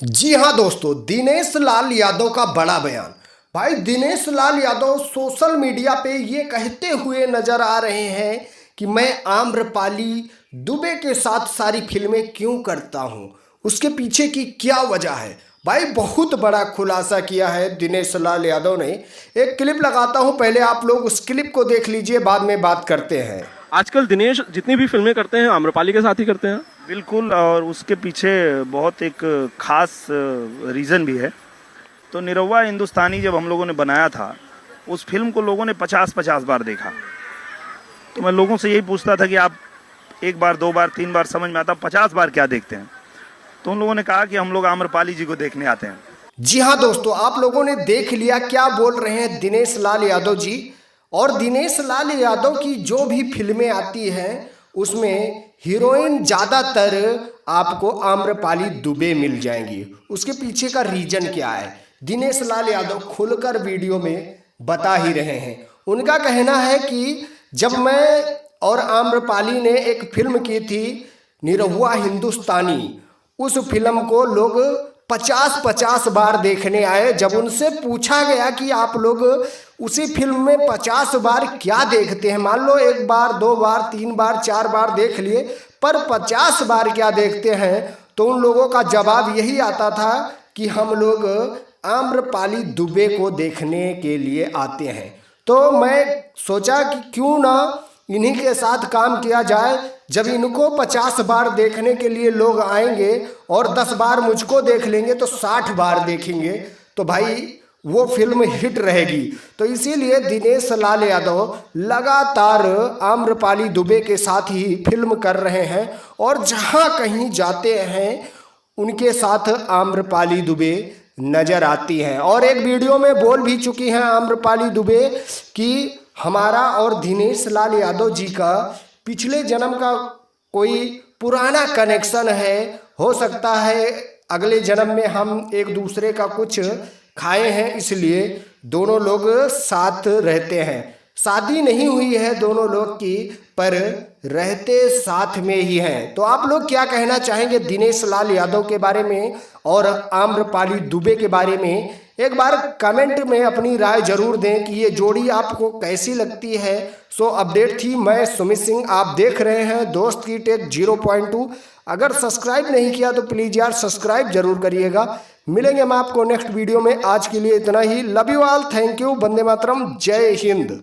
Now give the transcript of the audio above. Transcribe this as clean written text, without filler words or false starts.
जी हाँ दोस्तों, दिनेश लाल यादव का बड़ा बयान। भाई दिनेश लाल यादव सोशल मीडिया पे ये कहते हुए नजर आ रहे हैं कि मैं आम्रपाली दुबे के साथ सारी फिल्में क्यों करता हूँ, उसके पीछे की क्या वजह है। भाई बहुत बड़ा खुलासा किया है दिनेश लाल यादव ने। एक क्लिप लगाता हूँ, पहले आप लोग उस क्लिप को देख लीजिए, बाद में बात करते हैं। आजकल दिनेश जितनी भी फिल्में करते हैं आम्रपाली के साथ ही करते हैं। बिल्कुल, और उसके पीछे बहुत एक खास रीज़न भी है। तो निरहुआ हिंदुस्तानी जब हम लोगों ने बनाया था, उस फिल्म को लोगों ने 50-50 बार देखा। तो मैं लोगों से यही पूछता था कि आप एक बार, दो बार, तीन बार समझ में आता, 50 बार क्या देखते हैं? तो उन लोगों ने कहा कि हम लोग आम्रपाली जी को देखने आते हैं। जी हाँ दोस्तों, आप लोगों ने देख लिया क्या बोल रहे हैं दिनेश लाल यादव जी। और दिनेश लाल यादव की जो भी फिल्में आती हैं उसमें हीरोइन ज्यादातर आपको आम्रपाली दुबे मिल जाएंगी। उसके पीछे का रीजन क्या है, दिनेश लाल यादव खुलकर वीडियो में बता ही रहे हैं। उनका कहना है कि जब मैं और आम्रपाली ने एक फिल्म की थी निरहुआ हिंदुस्तानी, उस फिल्म को लोग 50-50 बार देखने आए। जब उनसे पूछा गया कि आप लोग उसी फिल्म में 50 बार क्या देखते हैं, मान लो एक बार, दो बार, तीन बार, चार बार देख लिए, पर 50 बार क्या देखते हैं, तो उन लोगों का जवाब यही आता था कि हम लोग आम्रपाली दुबे को देखने के लिए आते हैं। तो मैं सोचा कि क्यों ना इन्हीं के साथ काम किया जाए। जब इनको 50 बार देखने के लिए लोग आएंगे और 10 बार मुझको देख लेंगे तो 60 बार देखेंगे, तो भाई वो फिल्म हिट रहेगी। तो इसीलिए दिनेश लाल यादव लगातार आम्रपाली दुबे के साथ ही फिल्म कर रहे हैं और जहां कहीं जाते हैं उनके साथ आम्रपाली दुबे नजर आती हैं। और एक वीडियो में बोल भी चुकी हैं आम्रपाली दुबे कि हमारा और दिनेश लाल यादव जी का पिछले जन्म का कोई पुराना कनेक्शन है, हो सकता है अगले जन्म में हम एक दूसरे का कुछ खाए हैं, इसलिए दोनों लोग साथ रहते हैं। शादी नहीं हुई है दोनों लोग की, पर रहते साथ में ही हैं। तो आप लोग क्या कहना चाहेंगे दिनेश लाल यादव के बारे में और आम्रपाली दुबे के बारे में? एक बार कमेंट में अपनी राय जरूर दें कि ये जोड़ी आपको कैसी लगती है। सो अपडेट थी, मैं सुमित सिंह, आप देख रहे हैं दोस्त की टेक 0.2। अगर सब्सक्राइब नहीं किया तो प्लीज़ यार सब्सक्राइब जरूर करिएगा। मिलेंगे हम आपको नेक्स्ट वीडियो में। आज के लिए इतना ही। Love you all, thank you, वंदे मातरम, जय हिंद।